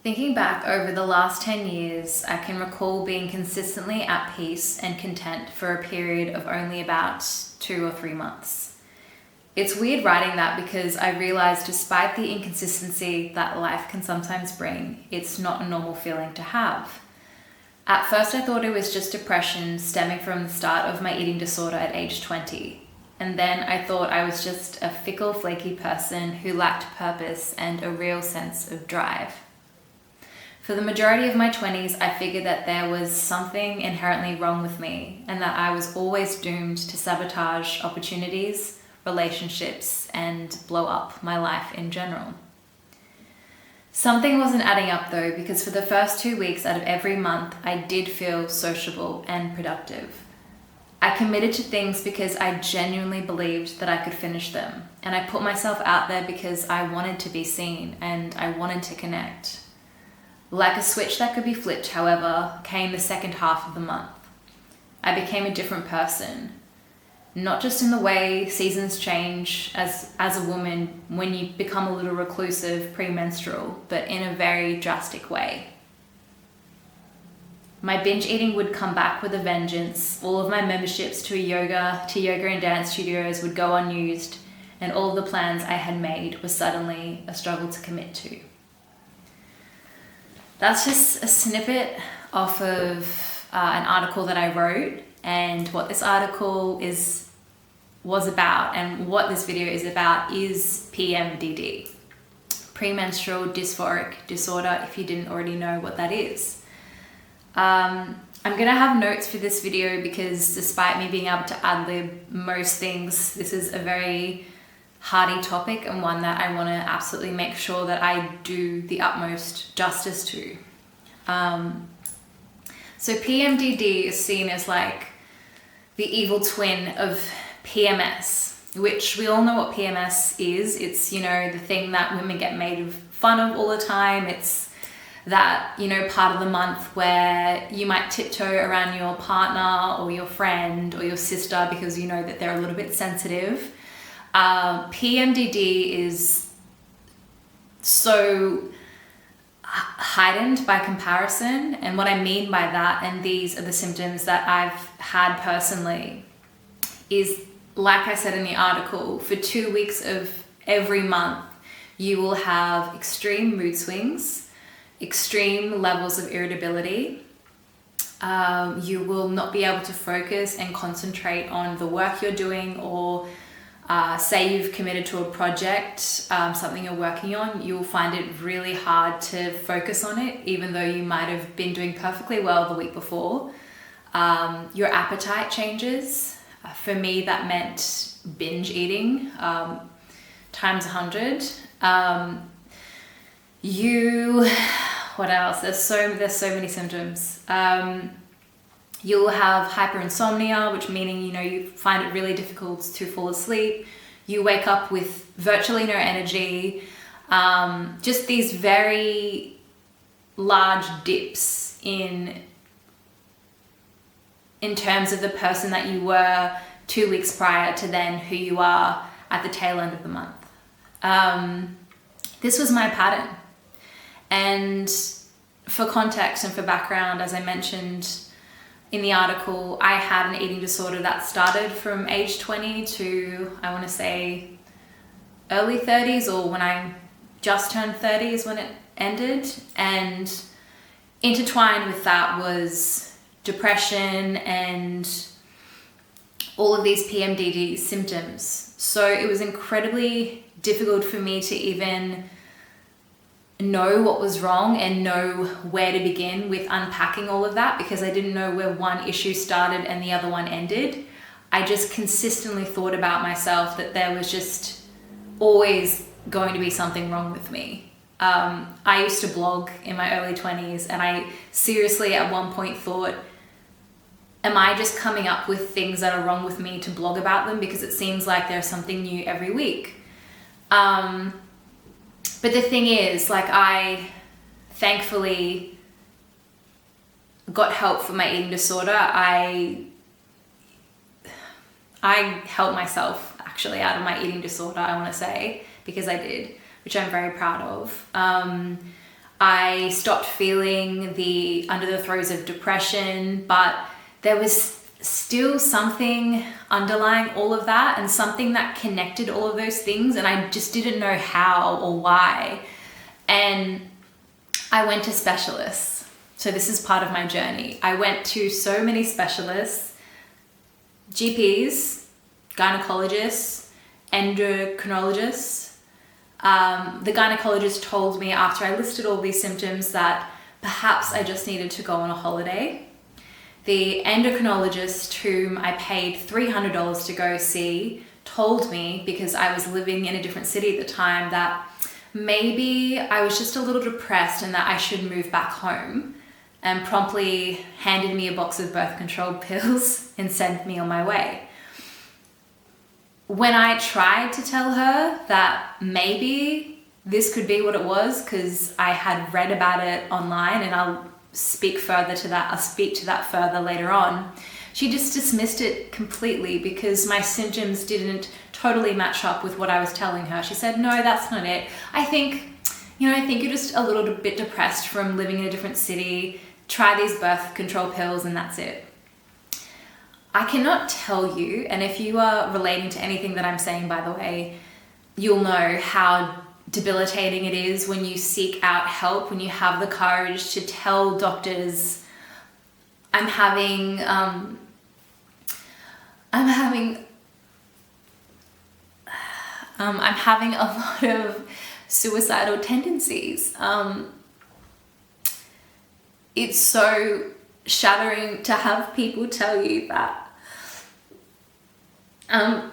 Thinking back over the last 10 years, I can recall being consistently at peace and content for a period of only about 2 or 3 months. It's weird writing that because I realized despite the inconsistency that life can sometimes bring, it's not a normal feeling to have. At first I thought it was just depression stemming from the start of my eating disorder at age 20. And then I thought I was just a fickle, flaky person who lacked purpose and a real sense of drive. For the majority of my 20s, I figured that there was something inherently wrong with me and that I was always doomed to sabotage opportunities, relationships, and blow up my life in general. Something wasn't adding up though, because for the first 2 weeks out of every month, I did feel sociable and productive. I committed to things because I genuinely believed that I could finish them, and I put myself out there because I wanted to be seen and I wanted to connect. Like a switch that could be flipped, however, came the second half of the month. I became a different person. Not just in the way seasons change as a woman when you become a little reclusive premenstrual, but in a very drastic way. My binge eating would come back with a vengeance. All of my memberships to yoga and dance studios would go unused, and all of the plans I had made were suddenly a struggle to commit to. That's just a snippet off of an article that I wrote, and what this article was about and what this video is about is PMDD, premenstrual dysphoric disorder, if you didn't already know what that is. I'm gonna have notes for this video because despite me being able to ad-lib most things, this is a very hardy topic and one that I want to absolutely make sure that I do the utmost justice to. So PMDD is seen as like the evil twin of PMS, which we all know what PMS is. It's, the thing that women get made fun of all the time. It's that, part of the month where you might tiptoe around your partner or your friend or your sister because you know that they're a little bit sensitive. PMDD is so heightened by comparison, and what I mean by that, and these are the symptoms that I've had personally, is like I said in the article, for 2 weeks of every month you will have extreme mood swings, extreme levels of irritability. You will not be able to focus and concentrate on the work you're doing, or say you've committed to a project, something you're working on, you'll find it really hard to focus on it, even though you might have been doing perfectly well the week before. Your appetite changes. For me, that meant binge eating times 100. What else? There's so many symptoms. You'll have hyperinsomnia, which meaning, you find it really difficult to fall asleep. You wake up with virtually no energy. Just these very large dips in terms of the person that you were 2 weeks prior to then who you are at the tail end of the month. This was my pattern. And for context and for background, as I mentioned in the article, I had an eating disorder that started from age 20 to, I want to say, early 30s, or when I just turned 30 is when it ended. And intertwined with that was depression and all of these PMDD symptoms. So it was incredibly difficult for me to even know what was wrong and know where to begin with unpacking all of that, because I didn't know where one issue started and the other one ended. I just consistently thought about myself that there was just always going to be something wrong with me. I used to blog in my early 20s, and I seriously at one point thought, am I just coming up with things that are wrong with me to blog about them because it seems like there's something new every week? But the thing is, I thankfully got help for my eating disorder. I helped myself actually out of my eating disorder, I want to say, because I did, which I'm very proud of. I stopped feeling under the throes of depression, but there was still something underlying all of that, and something that connected all of those things, and I just didn't know how or why. And I went to specialists. So this is part of my journey. I went to so many specialists, GPs, gynecologists, endocrinologists. The gynecologist told me after I listed all these symptoms that perhaps I just needed to go on a holiday. The endocrinologist, whom I paid $300 to go see, told me, because I was living in a different city at the time, that maybe I was just a little depressed and that I should move back home, and promptly handed me a box of birth control pills and sent me on my way. When I tried to tell her that maybe this could be what it was, because I had read about it online, and I'll speak to that further later on, she just dismissed it completely because my symptoms didn't totally match up with what I was telling her. She said, no, that's not it. I think you're just a little bit depressed from living in a different city. Try these birth control pills and that's it. I cannot tell you, and if you are relating to anything that I'm saying, by the way, you'll know how debilitating it is when you seek out help, when you have the courage to tell doctors, I'm having a lot of suicidal tendencies. It's so shattering to have people tell you that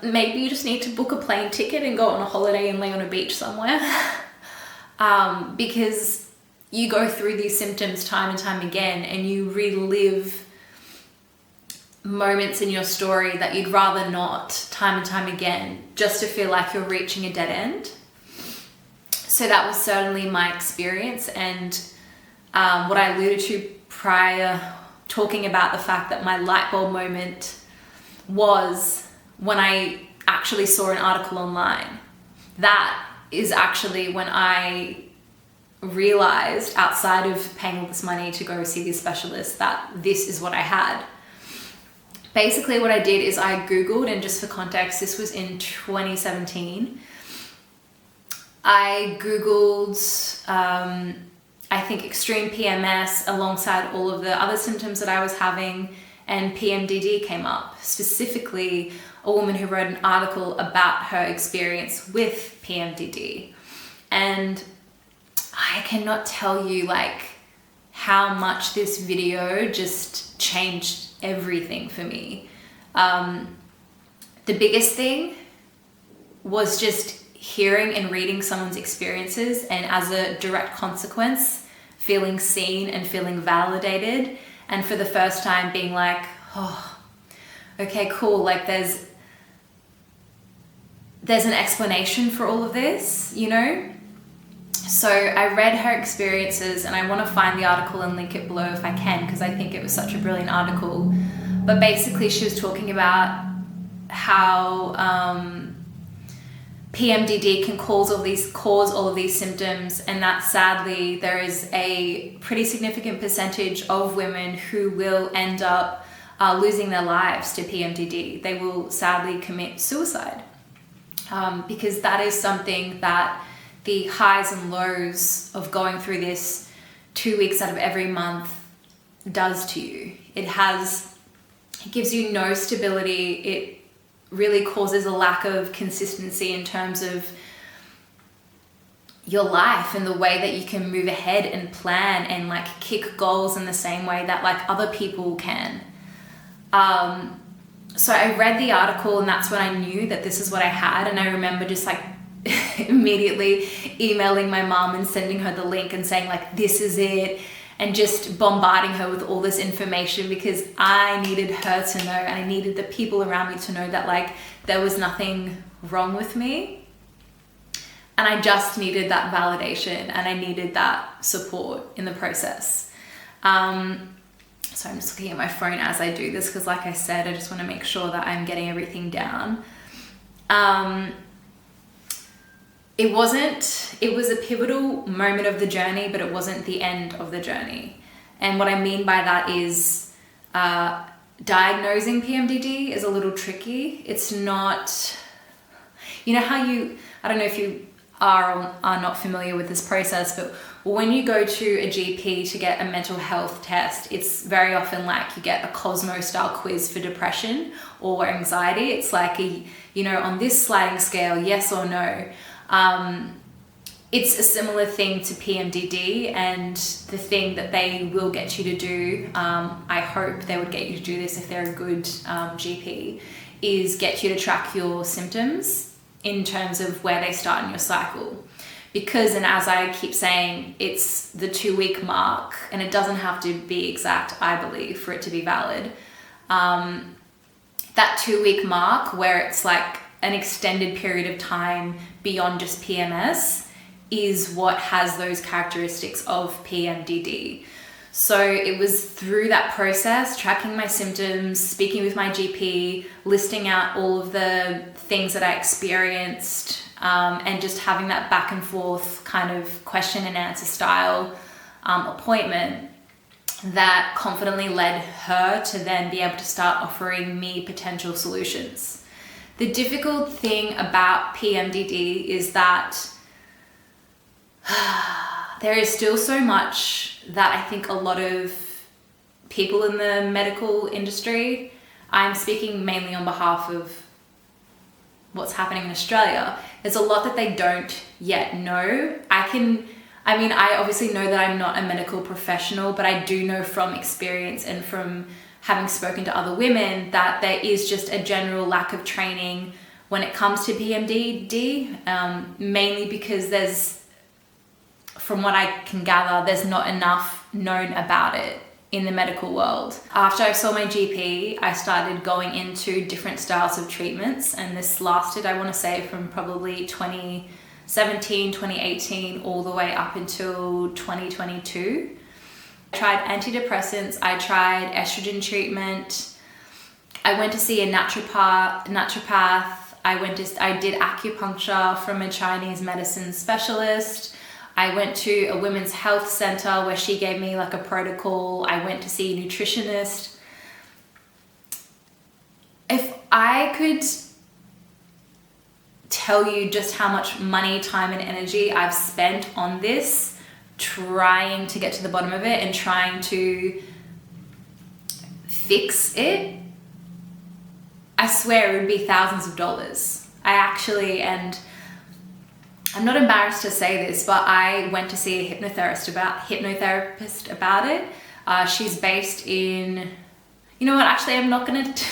maybe you just need to book a plane ticket and go on a holiday and lay on a beach somewhere. Because you go through these symptoms time and time again, and you relive moments in your story that you'd rather not, time and time again, just to feel like you're reaching a dead end. So that was certainly my experience, and what I alluded to prior, talking about the fact that my light bulb moment was when I actually saw an article online. That is actually when I realized, outside of paying all this money to go see these specialists, that this is what I had. Basically what I did is I Googled, and just for context, this was in 2017. I Googled, I think, extreme PMS alongside all of the other symptoms that I was having, and PMDD came up. Specifically, a woman who wrote an article about her experience with PMDD. And I cannot tell you how much this video just changed everything for me. The biggest thing was just hearing and reading someone's experiences, and as a direct consequence, feeling seen and feeling validated, and for the first time being like, oh, okay, cool, there's an explanation for all of this, you know? So I read her experiences, and I want to find the article and link it below if I can, because I think it was such a brilliant article. But basically she was talking about how PMDD can cause all of these symptoms, and that sadly there is a pretty significant percentage of women who will end up losing their lives to PMDD. They will sadly commit suicide, because that is something that the highs and lows of going through this 2 weeks out of every month does to you. It gives you no stability. It really causes a lack of consistency in terms of your life and the way that you can move ahead and plan and kick goals in the same way that other people can. So I read the article, and that's when I knew that this is what I had. And I remember just immediately emailing my mom and sending her the link and saying this is it, and just bombarding her with all this information, because I needed her to know, and I needed the people around me to know that there was nothing wrong with me, and I just needed that validation, and I needed that support in the process. So I'm just looking at my phone as I do this, because like I said, I just want to make sure that I'm getting everything down. it was a pivotal moment of the journey, but it wasn't the end of the journey. And what I mean by that is diagnosing PMDD is a little tricky. It's not, you know how I don't know if you are or are not familiar with this process, but when you go to a GP to get a mental health test, it's very often like you get a Cosmo style quiz for depression or anxiety. It's like on this sliding scale, yes or no. It's a similar thing to PMDD, and the thing that they will get you to do, I hope they would get you to do this if they're a good GP, is get you to track your symptoms in terms of where they start in your cycle. Because, and as I keep saying, it's the 2-week mark, and it doesn't have to be exact, I believe, for it to be valid. That 2-week mark where it's like an extended period of time beyond just PMS is what has those characteristics of PMDD. So it was through that process, tracking my symptoms, speaking with my GP, listing out all of the things that I experienced, and just having that back and forth kind of question and answer style appointment that confidently led her to then be able to start offering me potential solutions. The difficult thing about PMDD is that there is still so much that I think a lot of people in the medical industry, I'm speaking mainly on behalf of what's happening in Australia, there's a lot that they don't yet know. I obviously know that I'm not a medical professional, but I do know from experience and from having spoken to other women that there is just a general lack of training when it comes to PMDD, mainly because from what I can gather, there's not enough known about it in the medical world. After I saw my GP, I started going into different styles of treatments, and this lasted, I want to say, from probably 2017, 2018, all the way up until 2022. I tried antidepressants, I tried estrogen treatment, I went to see a naturopath, I did acupuncture from a Chinese medicine specialist. I went to a women's health center where she gave me like a protocol. I went to see a nutritionist. If I could tell you just how much money, time, and energy I've spent on this, trying to get to the bottom of it and trying to fix it, I swear it would be thousands of dollars. And I'm not embarrassed to say this, but I went to see a hypnotherapist about it. She's based in, you know what, actually I'm not going to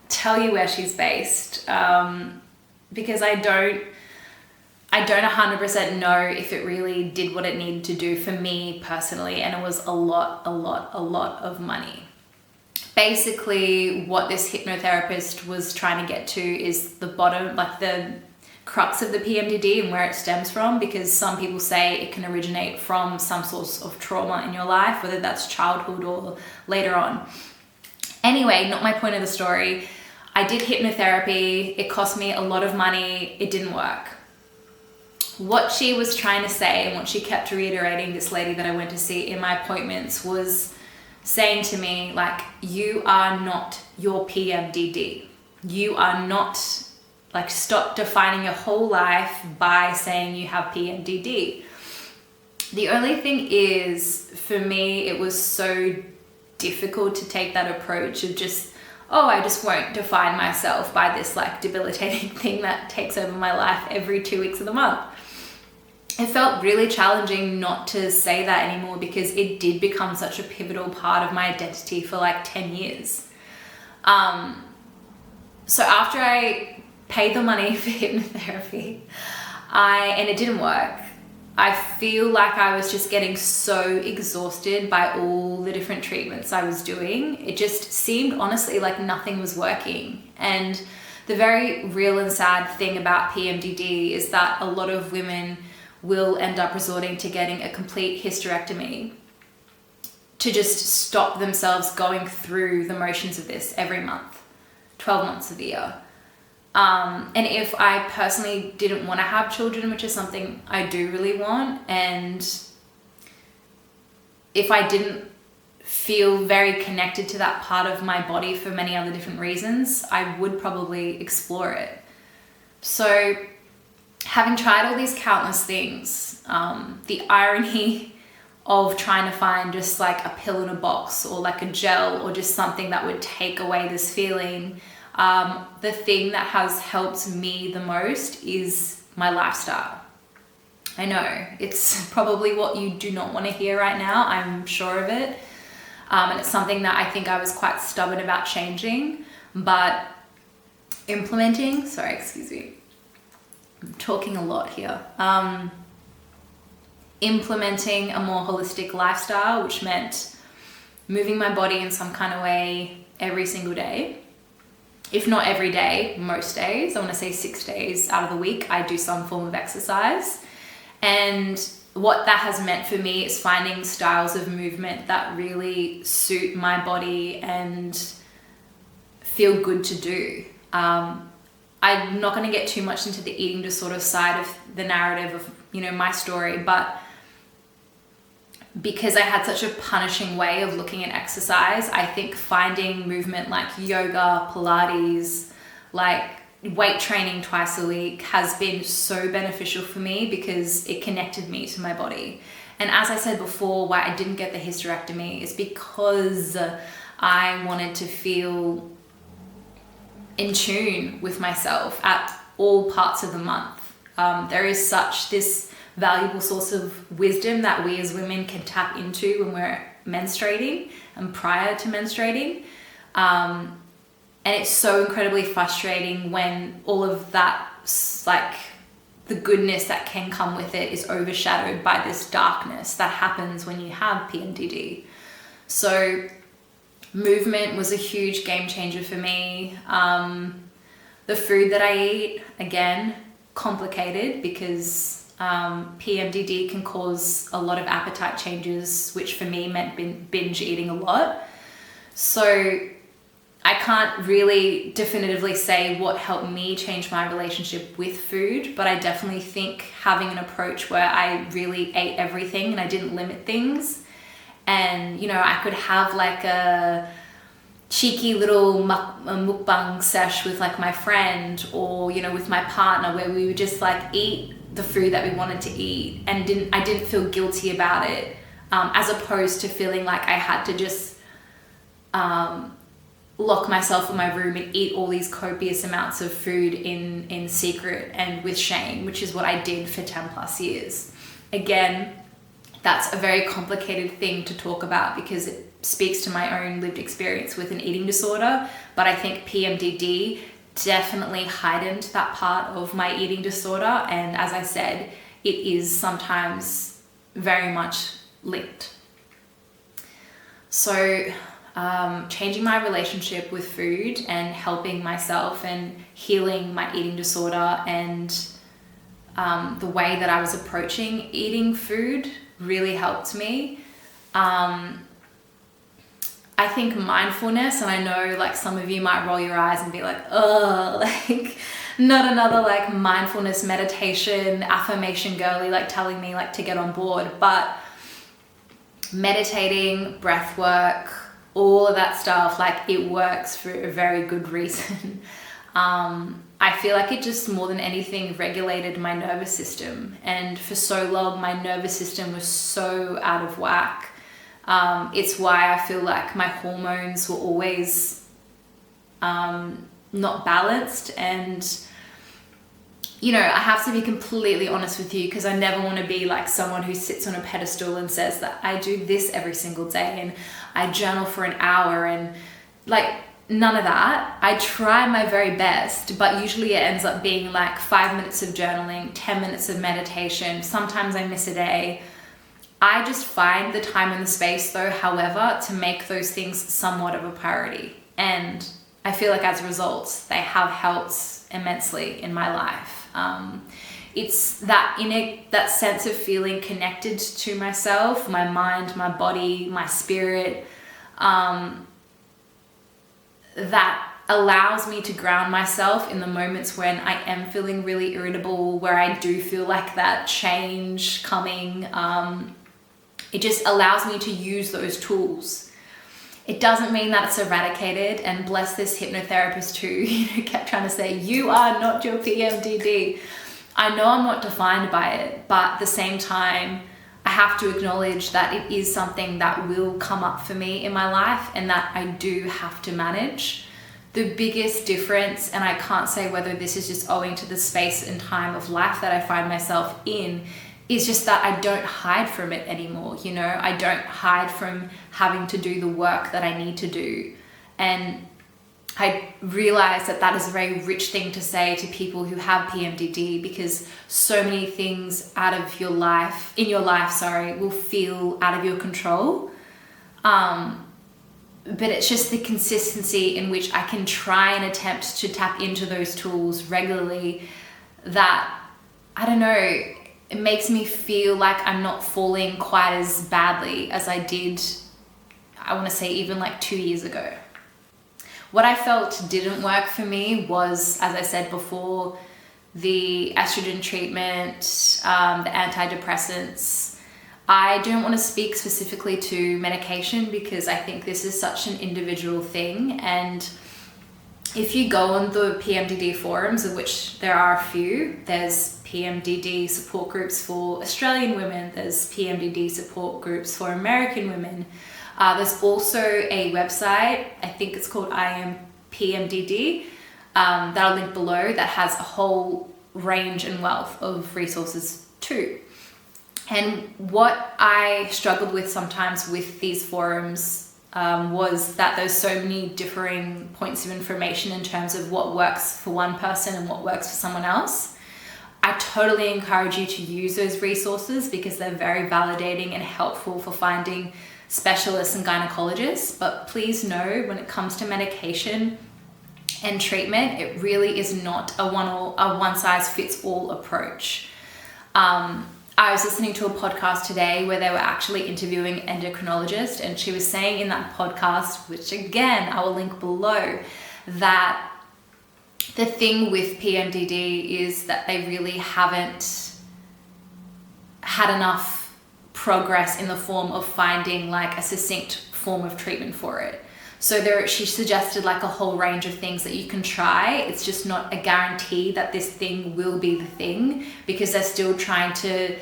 tell you where she's based, because I don't 100% know if it really did what it needed to do for me personally, and it was a lot of money. Basically, what this hypnotherapist was trying to get to is the bottom, like the crux of the PMDD and where it stems from, because some people say it can originate from some source of trauma in your life, whether that's childhood or later on. Anyway, not my point of the story. I did hypnotherapy. It cost me a lot of money. It didn't work. What she was trying to say, and what she kept reiterating, this lady that I went to see in my appointments, was saying to me, like, you are not your PMDD. You are not, like, stop defining your whole life by saying you have PMDD. The only thing is, for me, it was so difficult to take that approach of just, I just won't define myself by this like debilitating thing that takes over my life every 2 weeks of the month. It felt really challenging not to say that anymore, because it did become such a pivotal part of my identity for like 10 years. So after I paid the money for hypnotherapy, and it didn't work, I feel like I was just getting so exhausted by all the different treatments I was doing. It just seemed honestly like nothing was working. And the very real and sad thing about PMDD is that a lot of women will end up resorting to getting a complete hysterectomy to just stop themselves going through the motions of this every month, 12 months of the year. And if I personally didn't want to have children, which is something I do really want, and if I didn't feel very connected to that part of my body for many other different reasons, I would probably explore it. So having tried all these countless things, the irony of trying to find just like a pill in a box or like a gel or just something that would take away this feeling, the thing that has helped me the most is my lifestyle. I know it's probably what you do not want to hear right now, I'm sure of it. And it's something that I think I was quite stubborn about changing, but implementing, excuse me, I'm talking a lot here. Implementing a more holistic lifestyle, which meant moving my body in some kind of way every single day. If not every day, most days. I want to say 6 days out of the week, I do some form of exercise. And what that has meant for me is finding styles of movement that really suit my body and feel good to do. I'm not going to get too much into the eating disorder side of the narrative of, my story, but because I had such a punishing way of looking at exercise, I think finding movement like yoga, Pilates, like weight training twice a week has been so beneficial for me because it connected me to my body. And as I said before, why I didn't get the hysterectomy is because I wanted to feel in tune with myself at all parts of the month. There is such this valuable source of wisdom that we as women can tap into when we're menstruating and prior to menstruating. And it's so incredibly frustrating when all of that, like the goodness that can come with it, is overshadowed by this darkness that happens when you have PMDD. So movement was a huge game changer for me. The food that I eat, again, complicated because PMDD can cause a lot of appetite changes, which for me meant binge eating a lot. So I can't really definitively say what helped me change my relationship with food, but I definitely think having an approach where I really ate everything and I didn't limit things, and I could have like a cheeky little mukbang sesh with like my friend or with my partner, where we would just like eat the food that we wanted to eat and I didn't feel guilty about it, as opposed to feeling like I had to just lock myself in my room and eat all these copious amounts of food in secret and with shame, which is what I did for 10 plus years. Again, that's a very complicated thing to talk about because it speaks to my own lived experience with an eating disorder, but I think PMDD definitely heightened that part of my eating disorder, and as I said, it is sometimes very much linked. So changing my relationship with food and helping myself and healing my eating disorder and the way that I was approaching eating food really helped me. I think mindfulness, and I know like some of you might roll your eyes and be like, oh, like not another like mindfulness meditation affirmation girly like telling me like to get on board, but meditating, breath work, all of that stuff, like it works for a very good reason. I feel like it just more than anything regulated my nervous system, and for so long my nervous system was so out of whack. It's why I feel like my hormones were always not balanced, and I have to be completely honest with you because I never want to be like someone who sits on a pedestal and says that I do this every single day and I journal for an hour and like none of that. I try my very best, but usually it ends up being like 5 minutes of journaling, 10 minutes of meditation. Sometimes I miss a day. I just find the time and the space though, however, to make those things somewhat of a priority. And I feel like as a result, they have helped immensely in my life. It's that sense of feeling connected to myself, my mind, my body, my spirit, that allows me to ground myself in the moments when I am feeling really irritable, where I do feel like that change coming. It just allows me to use those tools. It doesn't mean that it's eradicated, and bless this hypnotherapist who kept trying to say, you are not your PMDD. I know I'm not defined by it, but at the same time, I have to acknowledge that it is something that will come up for me in my life and that I do have to manage. The biggest difference, and I can't say whether this is just owing to the space and time of life that I find myself in, is just that I don't hide from it anymore. I don't hide from having to do the work that I need to do. And I realize that that is a very rich thing to say to people who have PMDD, because so many things in your life, will feel out of your control. But it's just the consistency in which I can try and attempt to tap into those tools regularly that, I don't know, it makes me feel like I'm not falling quite as badly as I did, I want to say even like 2 years ago. What I felt didn't work for me was, as I said before, the estrogen treatment, the antidepressants. I don't want to speak specifically to medication because I think this is such an individual thing. And if you go on the PMDD forums, of which there are a few, there's PMDD support groups for Australian women, there's PMDD support groups for American women. There's also a website, I think it's called I Am PMDD, that I'll link below, that has a whole range and wealth of resources too. And what I struggled with sometimes with these forums was that there's so many differing points of information in terms of what works for one person and what works for someone else. I totally encourage you to use those resources because they're very validating and helpful for finding specialists and gynecologists. But please know, when it comes to medication and treatment, it really is not a one-size-fits-all approach. I was listening to a podcast today where they were actually interviewing an endocrinologist, and she was saying in that podcast, which again, I will link below, that the thing with PMDD is that they really haven't had enough progress in the form of finding like a succinct form of treatment for it. So she suggested like a whole range of things that you can try. It's just not a guarantee that this thing will be the thing, because they're still trying to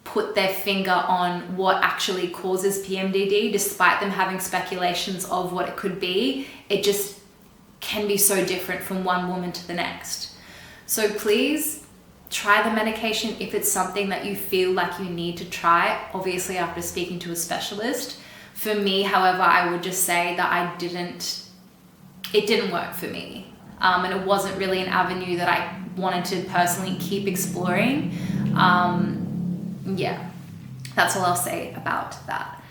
put their finger on what actually causes PMDD, despite them having speculations of what it could be. It just can be so different from one woman to the next. So please try the medication if it's something that you feel like you need to try, obviously after speaking to a specialist. For me, however, I would just say that it didn't work for me. And it wasn't really an avenue that I wanted to personally keep exploring. Yeah, that's all I'll say about that.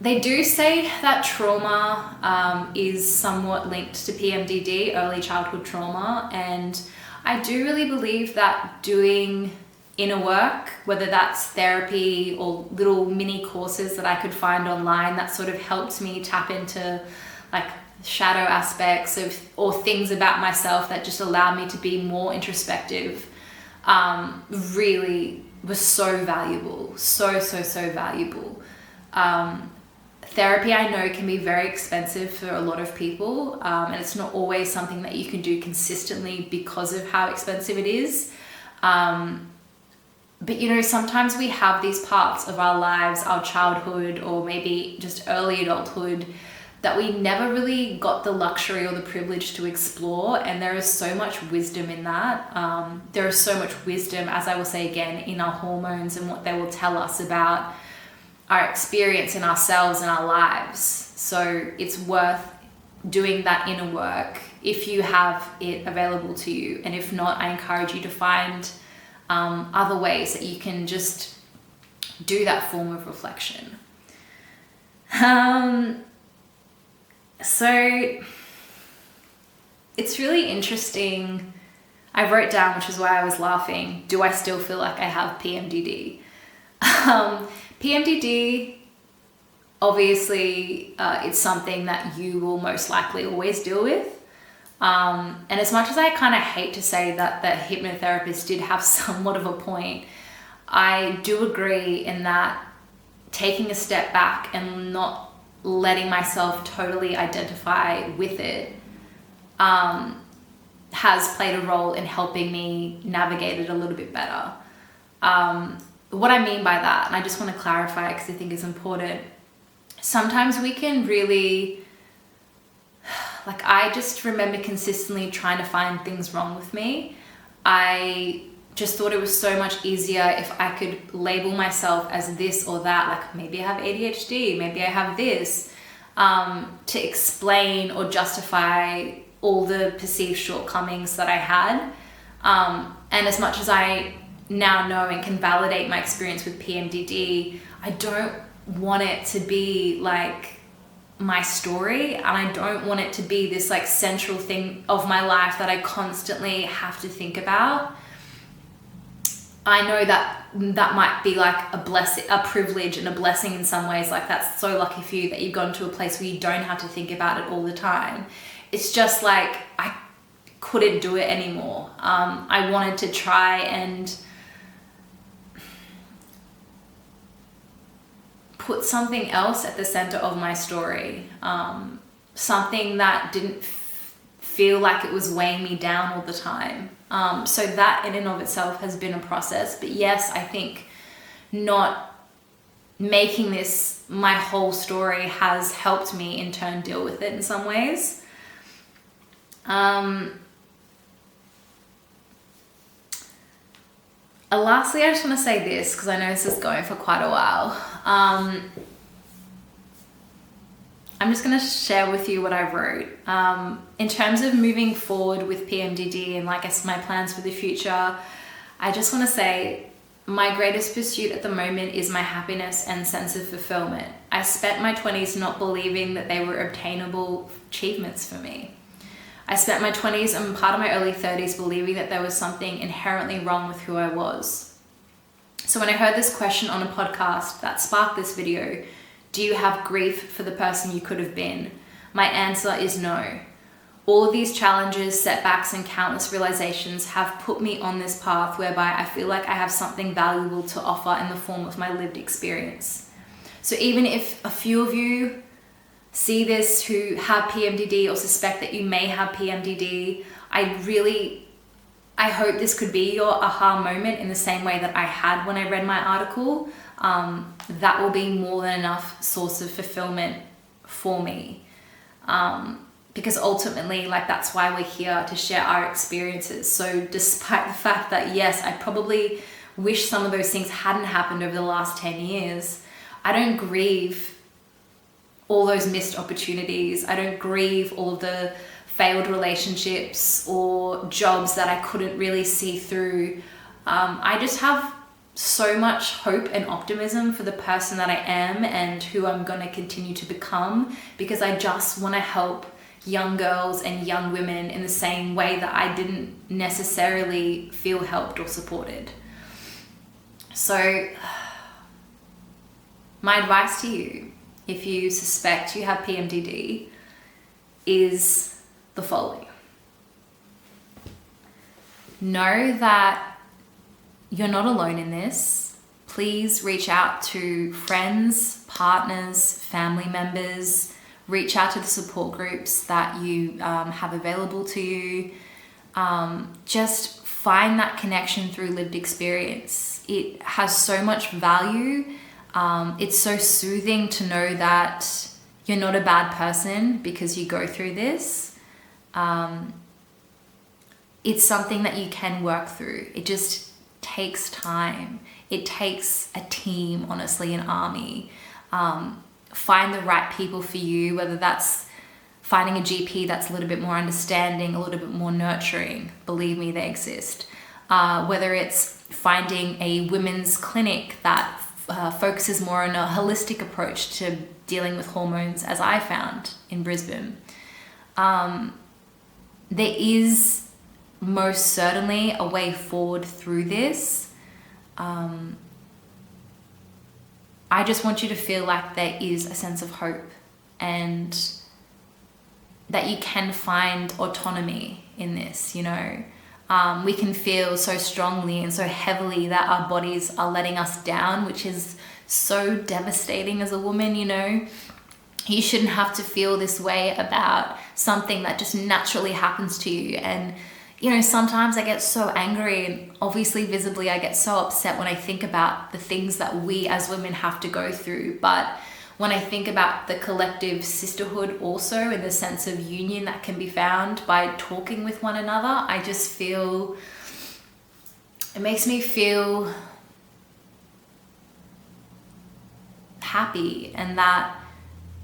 They do say that trauma is somewhat linked to PMDD, early childhood trauma. And I do really believe that doing inner work, whether that's therapy or little mini courses that I could find online that sort of helped me tap into like shadow aspects or things about myself that just allowed me to be more introspective, really was so valuable, so valuable. Therapy, I know, can be very expensive for a lot of people, and it's not always something that you can do consistently because of how expensive it is. But sometimes we have these parts of our lives, our childhood, or maybe just early adulthood, that we never really got the luxury or the privilege to explore. And there is so much wisdom in that. There is so much wisdom, as I will say again, in our hormones and what they will tell us about our experience in ourselves and our lives. So it's worth doing that inner work if you have it available to you. And if not, I encourage you to find other ways that you can just do that form of reflection. So it's really interesting. I wrote down, which is why I was laughing, do I still feel like I have PMDD? PMDD Obviously, it's something that you will most likely always deal with. And as much as I kind of hate to say that the hypnotherapist did have somewhat of a point, I do agree in that taking a step back and not letting myself totally identify with it has played a role in helping me navigate it a little bit better. What I mean by that, and I just want to clarify because I think it's important, sometimes we can really, like, I just remember consistently trying to find things wrong with me. I just thought it was so much easier if I could label myself as this or that, like maybe I have ADHD, maybe I have this, to explain or justify all the perceived shortcomings that I had. And as much as I now know and can validate my experience with PMDD, I don't want it to be like my story, and I don't want it to be this like central thing of my life that I constantly have to think about. I know that that might be like a blessing, a privilege and a blessing in some ways. Like, that's so lucky for you that you've gone to a place where you don't have to think about it all the time. It's just like, I couldn't do it anymore. I wanted to try and put something else at the center of my story. Something that didn't feel like it was weighing me down all the time. So that in and of itself has been a process. But yes, I think not making this my whole story has helped me in turn deal with it in some ways. Lastly, I just want to say this, because I know this is going for quite a while. I'm just going to share with you what I wrote. In terms of moving forward with PMDD and, like, I guess my plans for the future, I just want to say my greatest pursuit at the moment is my happiness and sense of fulfillment. I spent my 20s not believing that they were obtainable achievements for me. I spent my 20s and part of my early 30s believing that there was something inherently wrong with who I was. So when I heard this question on a podcast that sparked this video, do you have grief for the person you could have been? My answer is no. All of these challenges, setbacks, and countless realizations have put me on this path whereby I feel like I have something valuable to offer in the form of my lived experience. So even if a few of you see this who have PMDD or suspect that you may have PMDD, I hope this could be your aha moment in the same way that I had when I read my article. That will be more than enough source of fulfillment for me. Because ultimately, like, that's why we're here, to share our experiences. So despite the fact that, yes, I probably wish some of those things hadn't happened over the last 10 years, I don't grieve all those missed opportunities. I don't grieve all of the failed relationships or jobs that I couldn't really see through. I just have so much hope and optimism for the person that I am and who I'm going to continue to become, because I just want to help young girls and young women in the same way that I didn't necessarily feel helped or supported. So my advice to you, if you suspect you have PMDD, is the following. Know that you're not alone in this. Please reach out to friends, partners, family members. Reach out to the support groups that you have available to you. Just find that connection through lived experience. It has so much value. It's so soothing to know that you're not a bad person because you go through this. It's something that you can work through. It just takes time. It takes a team, honestly, an army. Find the right people for you, whether that's finding a GP that's a little bit more understanding, a little bit more nurturing. Believe me, they exist. Whether it's finding a women's clinic that focuses more on a holistic approach to dealing with hormones, as I found in Brisbane. There is most certainly a way forward through this. I just want you to feel like there is a sense of hope, and that you can find autonomy in this, you know. We can feel so strongly and so heavily that our bodies are letting us down, which is so devastating as a woman, you know. You shouldn't have to feel this way about something that just naturally happens to you. And, you know, sometimes I get so angry, and obviously visibly I get so upset when I think about the things that we as women have to go through. But when I think about the collective sisterhood also, in the sense of union that can be found by talking with one another, I just feel, it makes me feel happy, and that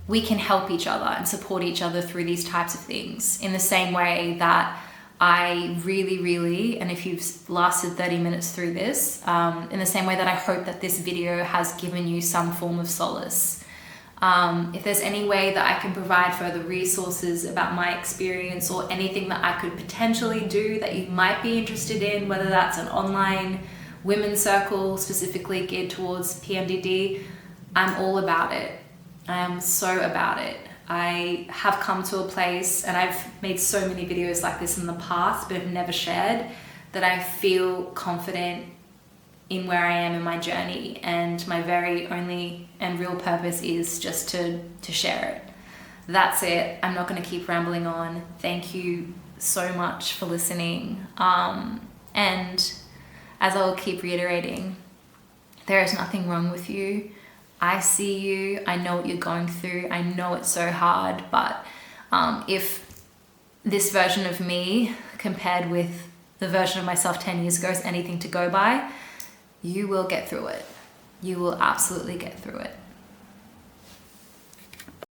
we can help each other and support each other through these types of things, in the same way that I really, and if you've lasted 30 minutes through this, in the same way that I hope that this video has given you some form of solace. If there's any way that I can provide further resources about my experience, or anything that I could potentially do that you might be interested in, whether that's an online women's circle specifically geared towards PMDD, I'm all about it. I am so about it. I have come to a place, and I've made so many videos like this in the past, but have never shared, that I feel confident in where I am in my journey, and my very only and real purpose is just to share it. That's it. I'm not going to keep rambling on. Thank you so much for listening. And as I'll keep reiterating, there is nothing wrong with you. I see you. I know what you're going through. I know it's so hard, but if this version of me compared with the version of myself 10 years ago is anything to go by, you will get through it. You will absolutely get through it.